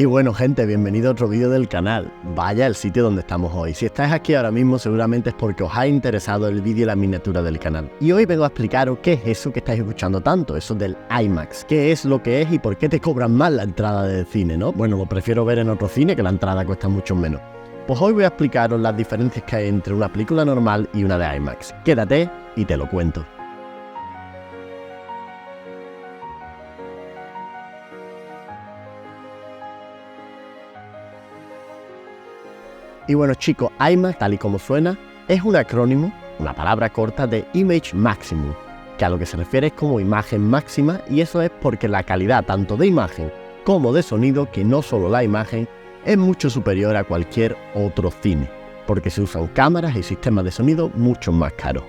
Y bueno gente, bienvenido a otro vídeo del canal. Vaya el sitio donde estamos hoy. Si estáis aquí ahora mismo seguramente es porque os ha interesado el vídeo y la miniatura del canal. Y hoy vengo a explicaros qué es eso que estáis escuchando tanto, eso del IMAX. Qué es lo que es y por qué te cobran más la entrada del cine, ¿no? Bueno, lo prefiero ver en otro cine que la entrada cuesta mucho menos. Pues hoy voy a explicaros las diferencias que hay entre una película normal y una de IMAX. Quédate y te lo cuento. Y bueno chicos, IMAX, tal y como suena, es un acrónimo, una palabra corta de Image Maximum, que a lo que se refiere es como imagen máxima, y eso es porque la calidad tanto de imagen como de sonido, que no solo la imagen, es mucho superior a cualquier otro cine, porque se usan cámaras y sistemas de sonido mucho más caros.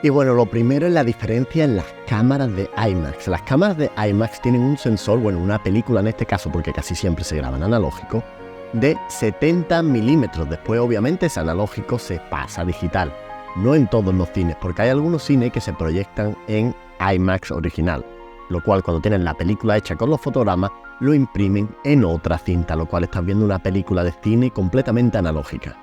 Y bueno, lo primero es la diferencia en las cámaras de IMAX. Las cámaras de IMAX tienen un sensor, bueno, una película en este caso, porque casi siempre se graba en analógico, de 70 milímetros. Después obviamente ese analógico se pasa a digital. No en todos los cines, porque hay algunos cines que se proyectan en IMAX original, lo cual cuando tienen la película hecha con los fotogramas, lo imprimen en otra cinta, lo cual estás viendo una película de cine completamente analógica.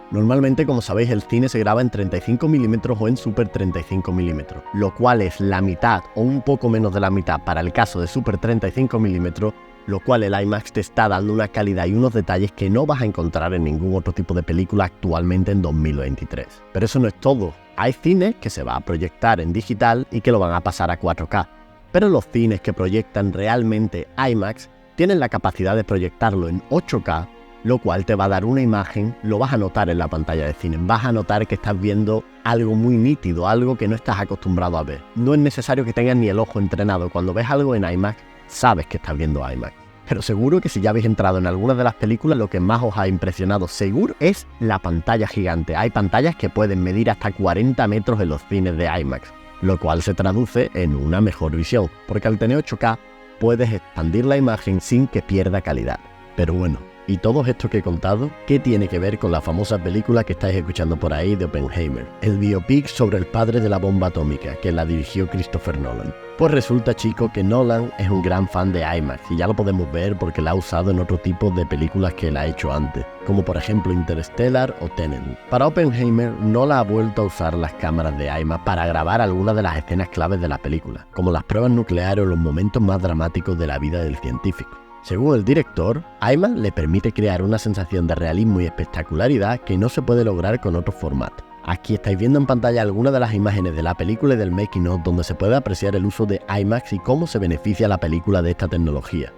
Normalmente, como sabéis, el cine se graba en 35 milímetros o en Super 35 milímetros, lo cual es la mitad o un poco menos de la mitad para el caso de Super 35 milímetros, lo cual el IMAX te está dando una calidad y unos detalles que no vas a encontrar en ningún otro tipo de película actualmente en 2023. Pero eso no es todo. Hay cines que se va a proyectar en digital y que lo van a pasar a 4K. Pero los cines que proyectan realmente IMAX tienen la capacidad de proyectarlo en 8K, lo cual te va a dar una imagen, lo vas a notar en la pantalla de cine, vas a notar que estás viendo algo muy nítido, algo que no estás acostumbrado a ver. No es necesario que tengas ni el ojo entrenado, cuando ves algo en IMAX, sabes que estás viendo IMAX. Pero seguro que si ya habéis entrado en alguna de las películas, lo que más os ha impresionado seguro es la pantalla gigante. Hay pantallas que pueden medir hasta 40 metros en los cines de IMAX, lo cual se traduce en una mejor visión, porque al tener 8K puedes expandir la imagen sin que pierda calidad. Pero bueno, ¿y todo esto que he contado, qué tiene que ver con la famosa película que estáis escuchando por ahí de Oppenheimer? El biopic sobre el padre de la bomba atómica, que la dirigió Christopher Nolan. Pues resulta, chicos, que Nolan es un gran fan de IMAX, y ya lo podemos ver porque la ha usado en otro tipo de películas que él ha hecho antes, como por ejemplo Interstellar o Tenet. Para Oppenheimer, Nolan ha vuelto a usar las cámaras de IMAX para grabar algunas de las escenas claves de la película, como las pruebas nucleares o los momentos más dramáticos de la vida del científico. Según el director, IMAX le permite crear una sensación de realismo y espectacularidad que no se puede lograr con otros formatos. Aquí estáis viendo en pantalla algunas de las imágenes de la película y del making of, donde se puede apreciar el uso de IMAX y cómo se beneficia la película de esta tecnología.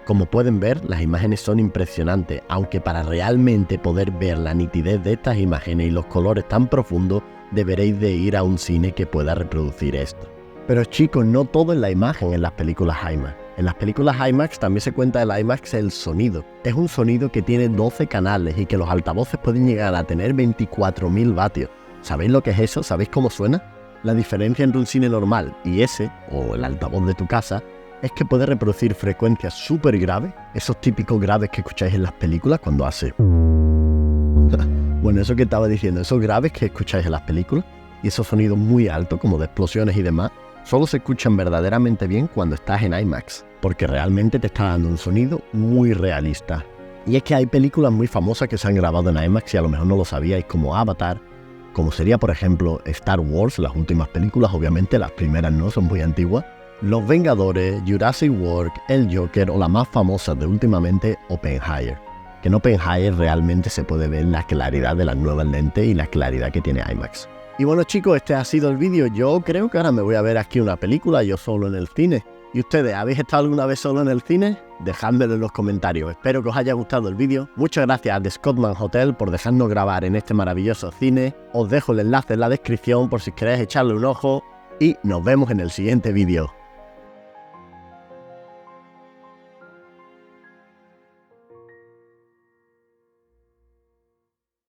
Como pueden ver, las imágenes son impresionantes, aunque para realmente poder ver la nitidez de estas imágenes y los colores tan profundos, deberéis de ir a un cine que pueda reproducir esto. Pero chicos, no todo es la imagen en las películas IMAX. En las películas IMAX también se cuenta el IMAX el sonido. Es un sonido que tiene 12 canales y que los altavoces pueden llegar a tener 24.000 vatios. ¿Sabéis lo que es eso? ¿Sabéis cómo suena? La diferencia entre un cine normal y ese, o el altavoz de tu casa, es que puede reproducir frecuencias súper graves, esos típicos graves que escucháis en las películas cuando hace... Bueno, eso que estaba diciendo, esos graves que escucháis en las películas y esos sonidos muy altos como de explosiones y demás, solo se escuchan verdaderamente bien cuando estás en IMAX, porque realmente te está dando un sonido muy realista. Y es que hay películas muy famosas que se han grabado en IMAX y a lo mejor no lo sabíais, como Avatar, como sería por ejemplo Star Wars, las últimas películas, obviamente las primeras no, son muy antiguas, Los Vengadores, Jurassic World, El Joker o la más famosa de últimamente, Oppenheimer. Que en Oppenheimer realmente se puede ver la claridad de las nuevas lentes y la claridad que tiene IMAX. Y bueno chicos, este ha sido el vídeo. Yo creo que ahora me voy a ver aquí una película yo solo en el cine. ¿Y ustedes, habéis estado alguna vez solo en el cine? Dejádmelo en los comentarios. Espero que os haya gustado el vídeo. Muchas gracias a The Scottman Hotel por dejarnos grabar en este maravilloso cine. Os dejo el enlace en la descripción por si queréis echarle un ojo. Y nos vemos en el siguiente vídeo.